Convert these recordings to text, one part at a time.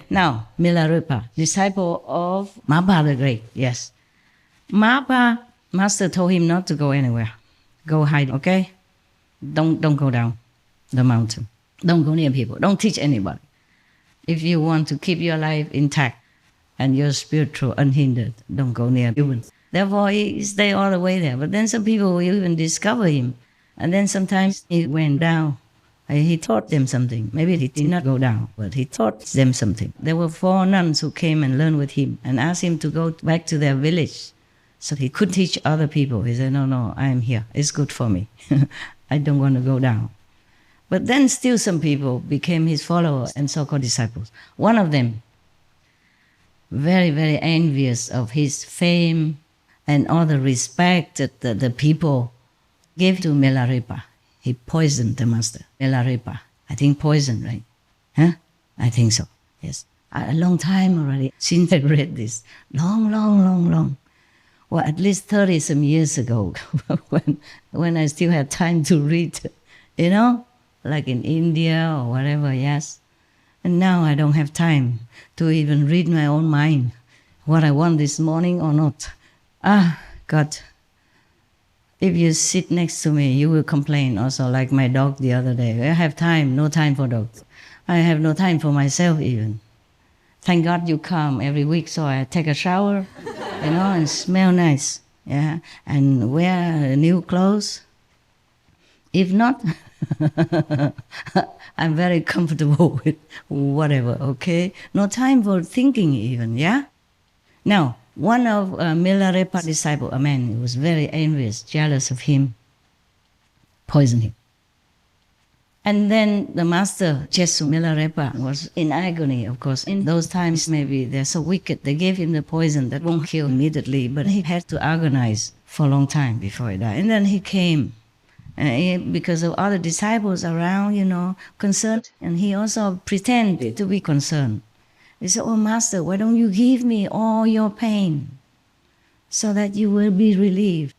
Now, Milarepa, disciple of Mapa the Great, yes. Mapa, master told him not to go anywhere. Go hide, okay? Don't go down the mountain. Don't go near people. Don't teach anybody. If you want to keep your life intact and your spiritual unhindered, don't go near humans. Therefore, he stayed all the way there. But then some people will even discover him. And then sometimes he went down. He taught them something. Maybe he did not go down, but he taught them something. There were 4 nuns who came and learned with him and asked him to go back to their village so he could teach other people. He said, no, I am here. It's good for me. I don't want to go down. But then still some people became his followers and so-called disciples. One of them, very, very envious of his fame and all the respect that the people gave to Milarepa. He poisoned the master, Milarepa. I think poison, right? Huh? I think so, yes. A long time already since I read this. Long. Well, at least 30 some years ago when I still had time to read, like in India or whatever, yes. And now I don't have time to even read my own mind, what I want this morning or not. God. If you sit next to me, you will complain also, like my dog the other day. I have time, no time for dogs. I have no time for myself even. Thank God you come every week, so I take a shower, and smell nice, yeah, and wear new clothes. If not, I'm very comfortable with whatever, okay? No time for thinking even, yeah? Now, one of Milarepa's disciples, a man who was very envious, jealous of him, poisoned him. And then the master, Jesu Milarepa, was in agony, of course. In those times, maybe they're so wicked, they gave him the poison that won't kill immediately, but he had to agonize for a long time before he died. And then he came, because of other disciples around, concerned, and he also pretended to be concerned. He said, Master, why don't you give me all your pain so that you will be relieved?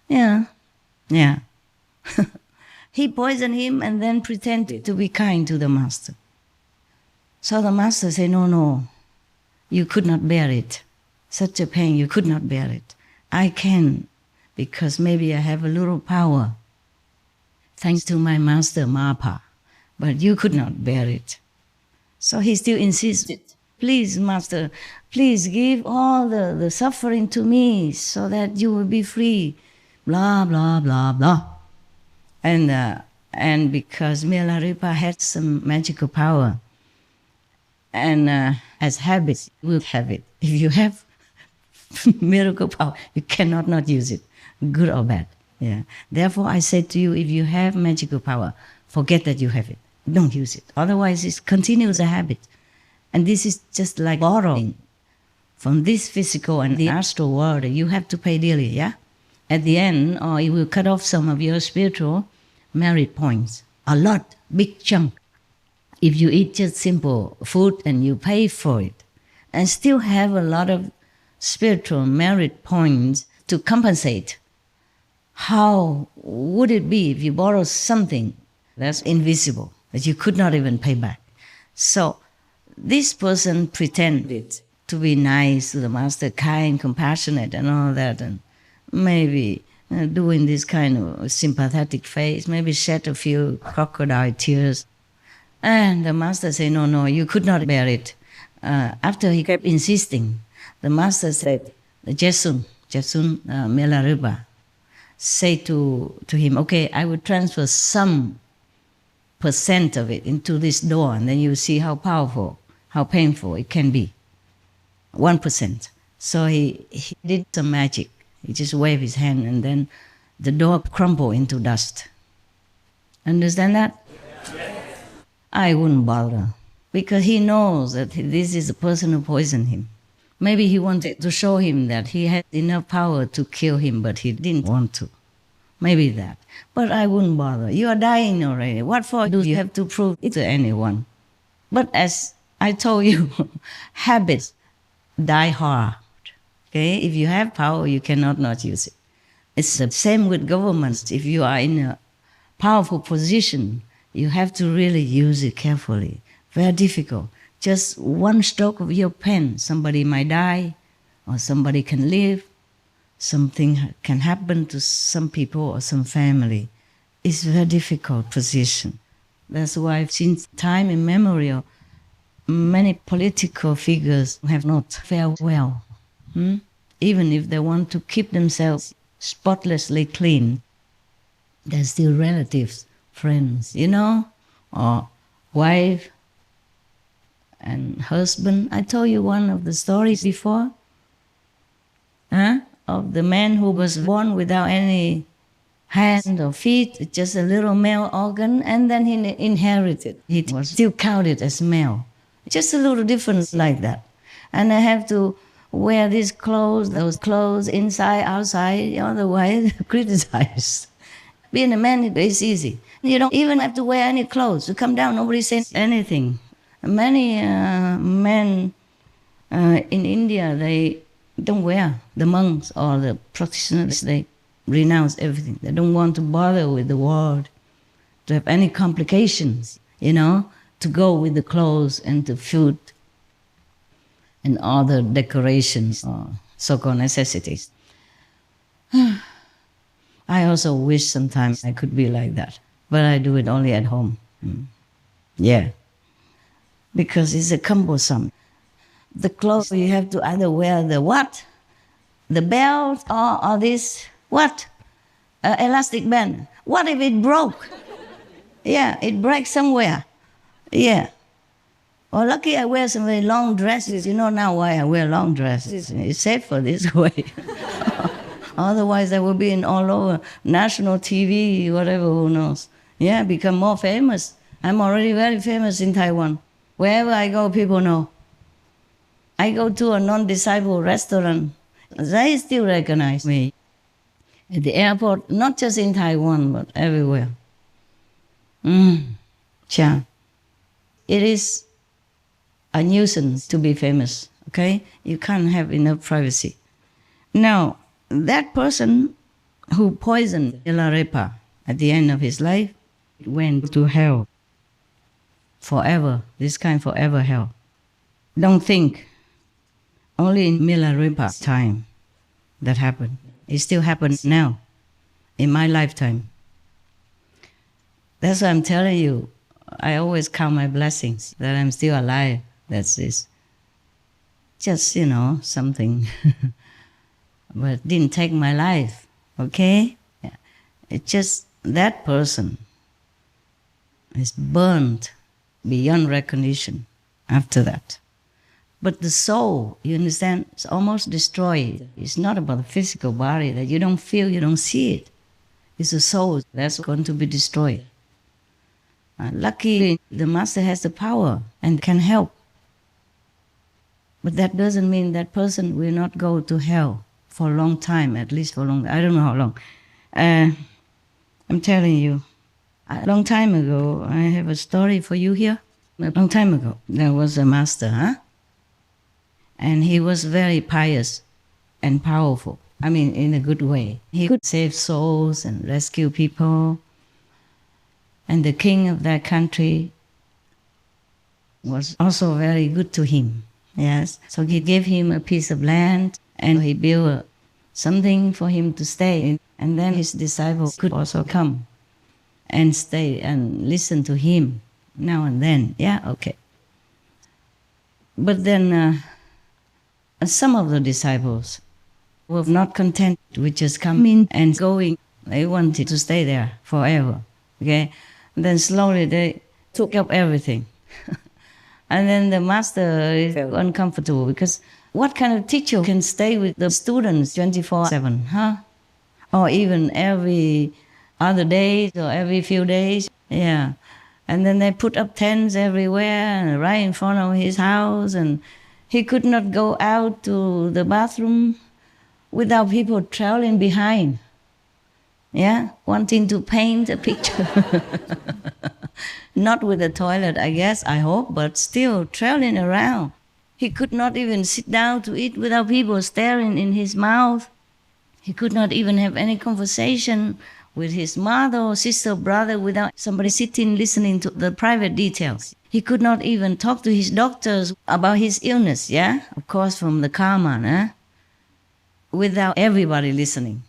Yeah. He poisoned him and then pretended to be kind to the master. So the master said, no, you could not bear it. Such a pain, you could not bear it. I can, because maybe I have a little power, thanks to my master, Mapa, but you could not bear it. So he still insisted, please, master, please give all the suffering to me so that you will be free. Blah, blah, blah, blah. And because Milarepa had some magical power and as habits, you will have it. If you have miracle power, you cannot not use it, good or bad. Yeah. Therefore, I say to you, if you have magical power, forget that you have it. Don't use it. Otherwise, it continues a habit. And this is just like borrowing from this physical and the astral world. You have to pay dearly, yeah? At the end, or it will cut off some of your spiritual merit points. A lot, big chunk. If you eat just simple food and you pay for it, and still have a lot of spiritual merit points to compensate, how would it be if you borrow something that's invisible, that you could not even pay back? So this person pretended to be nice to the master, kind, compassionate, and all that, and maybe doing this kind of sympathetic face, maybe shed a few crocodile tears. And the master said, no, you could not bear it. After he kept insisting, the master said, Jesun Milarepa, say to him, okay, I will transfer some % of it into this door, and then you see how powerful, how painful it can be. 1%. So he did some magic. He just waved his hand, and then the door crumbled into dust. Understand that? Yes. I wouldn't bother, because he knows that this is the person who poisoned him. Maybe he wanted to show him that he had enough power to kill him, but he didn't want to. Maybe that. But I wouldn't bother. You are dying already. What for do you have to prove it to anyone? But as I told you, habits die hard. Okay? If you have power, you cannot not use it. It's the same with governments. If you are in a powerful position, you have to really use it carefully. Very difficult. Just one stroke of your pen, somebody might die, or somebody can live, something can happen to some people or some family. It's a very difficult position. That's why since time immemorial, many political figures have not fared well. Even if they want to keep themselves spotlessly clean, they're still relatives, friends, or wife and husband. I told you one of the stories before, of the man who was born without any hand or feet, just a little male organ, and then he inherited. He was still counted as male. Just a little difference like that. And I have to wear these clothes, those clothes, inside, outside, otherwise criticized. Being a man is easy. You don't even have to wear any clothes. You come down, nobody says anything. Many men in India, they don't wear, the monks or the practitioners, they renounce everything. They don't want to bother with the world, to have any complications, to go with the clothes and the food and other decorations or so-called necessities. I also wish sometimes I could be like that, but I do it only at home. Yeah, because it's a cumbersome. The clothes, you have to either wear the what? The belt or this what? Elastic band. What if it broke? Yeah, it breaks somewhere. Yeah. Well, lucky I wear some very long dresses. You know now why I wear long dresses. It's safer this way. Otherwise, I will be in all over national TV, whatever, who knows. Yeah, become more famous. I'm already very famous in Taiwan. Wherever I go, people know. I go to a non-disciple restaurant. They still recognize me. At the airport, not just in Taiwan, but everywhere. It is a nuisance to be famous, okay? You can't have enough privacy. Now, that person who poisoned Milarepa at the end of his life went to hell forever, this kind forever hell. Don't think only in Milarepa's time that happened. It still happens now, in my lifetime. That's why I'm telling you, I always count my blessings, that I'm still alive. That's this. Just, something. But it didn't take my life, okay? Yeah. It's just that person is burned beyond recognition after that. But the soul, you understand, is almost destroyed. It's not about the physical body that you don't feel, you don't see it. It's the soul that's going to be destroyed. Luckily, the Master has the power and can help. But that doesn't mean that person will not go to hell for a long time, at least for a long time. I don't know how long. I'm telling you, a long time ago, I have a story for you here. A long time ago, there was a master, and he was very pious and powerful. I mean, in a good way. He could save souls and rescue people. And the king of that country was also very good to him. Yes. So he gave him a piece of land and he built something for him to stay in. And then his disciples could also come and stay and listen to him now and then. Yeah, okay. But then some of the disciples were not content with just coming and going. They wanted to stay there forever. Okay? And then slowly they took up everything. And then the master felt uncomfortable because what kind of teacher can stay with the students 24/7, huh? Or even every other day or every few days? Yeah. And then they put up tents everywhere right in front of his house, and he could not go out to the bathroom without people trailing behind. Yeah, wanting to paint a picture. Not with the toilet, I guess, I hope, but still trailing around. He could not even sit down to eat without people staring in his mouth. He could not even have any conversation with his mother or sister or brother without somebody sitting listening to the private details. He could not even talk to his doctors about his illness, yeah? Of course, from the karma, without everybody listening.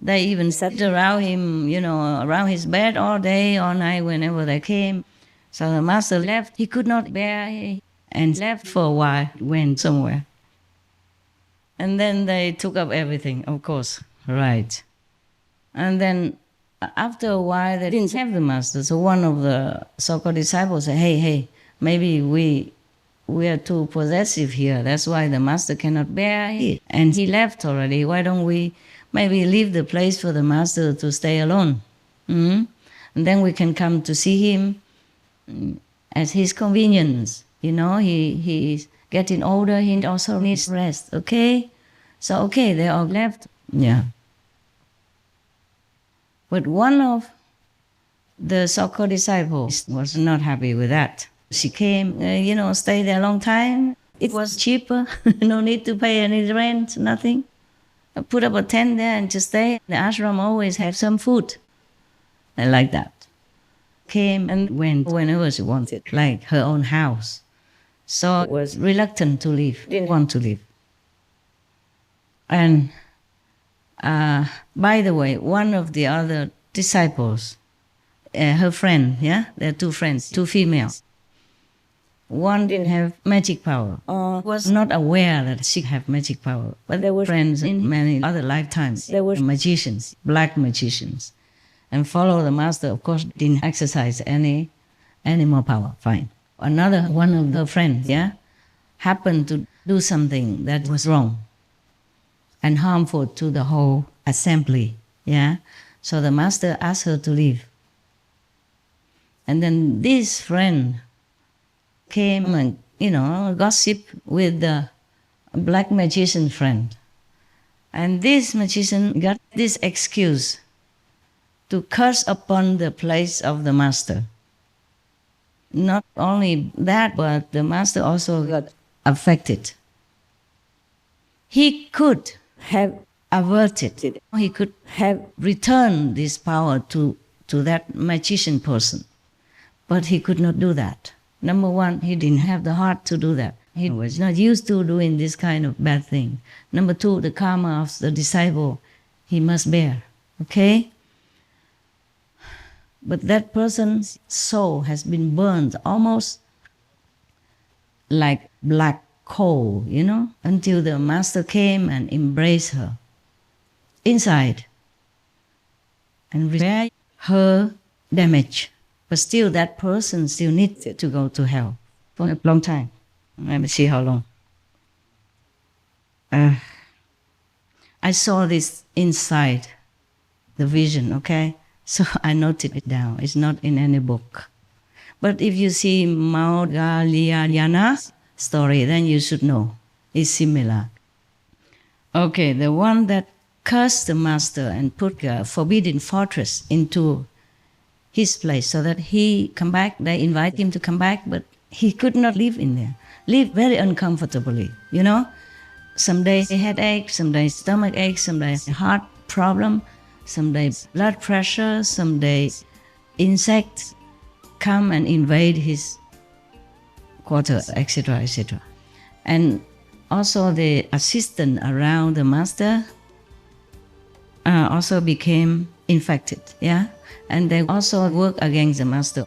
They even sat around him, around his bed all day, all night, whenever they came. So the master left. He could not bear and left for a while, went somewhere. And then they took up everything, of course, right. And then after a while, they didn't have the master. So one of the so-called disciples said, hey, maybe we are too possessive here. That's why the master cannot bear it. And he left already. Why don't we maybe leave the place for the master to stay alone? And then we can come to see him at his convenience. He's getting older. He also needs rest, okay? So, okay, they all left. Yeah. But one of the so-called disciples was not happy with that. She came, stayed there a long time. It was cheaper, no need to pay any rent, nothing. I put up a tent there and just stay. The ashram always had some food. I like that. Came and went whenever she wanted, like her own house. So was reluctant to leave, didn't want to leave. And by the way, one of the other disciples, her friend, there are two friends, two females. One didn't have magic power or was not aware that she had magic power. But they were friends in many other lifetimes. They were magicians, black magicians. And follow the master, of course, didn't exercise any more power. Fine. Another one of the friends, happened to do something that was wrong and harmful to the whole assembly, So the master asked her to leave. And then this friend came and, gossip with the black magician friend. And this magician got this excuse to curse upon the place of the master. Not only that, but the master also got affected. He could have averted it. He could have returned this power to that magician person. But he could not do that. Number one, he didn't have the heart to do that. He was not used to doing this kind of bad thing. Number two, the karma of the disciple, he must bear. Okay? But that person's soul has been burned almost like black coal, until the master came and embraced her inside and repair her damage. But still, that person still needs to go to hell for a long time. Let me see how long. I saw this inside the vision, okay? So I noted it down. It's not in any book. But if you see Maudgalyayana's story, then you should know. It's similar. Okay, the one that cursed the master and put a forbidden fortress into his place so that he come back. They invite him to come back, but he could not live in there. Live very uncomfortably, Some days headache, some days stomach ache, some days heart problem, some days blood pressure, some days insects come and invade his quarter, etc., etc. And also the assistant around the master also became infected, and they also work against the master.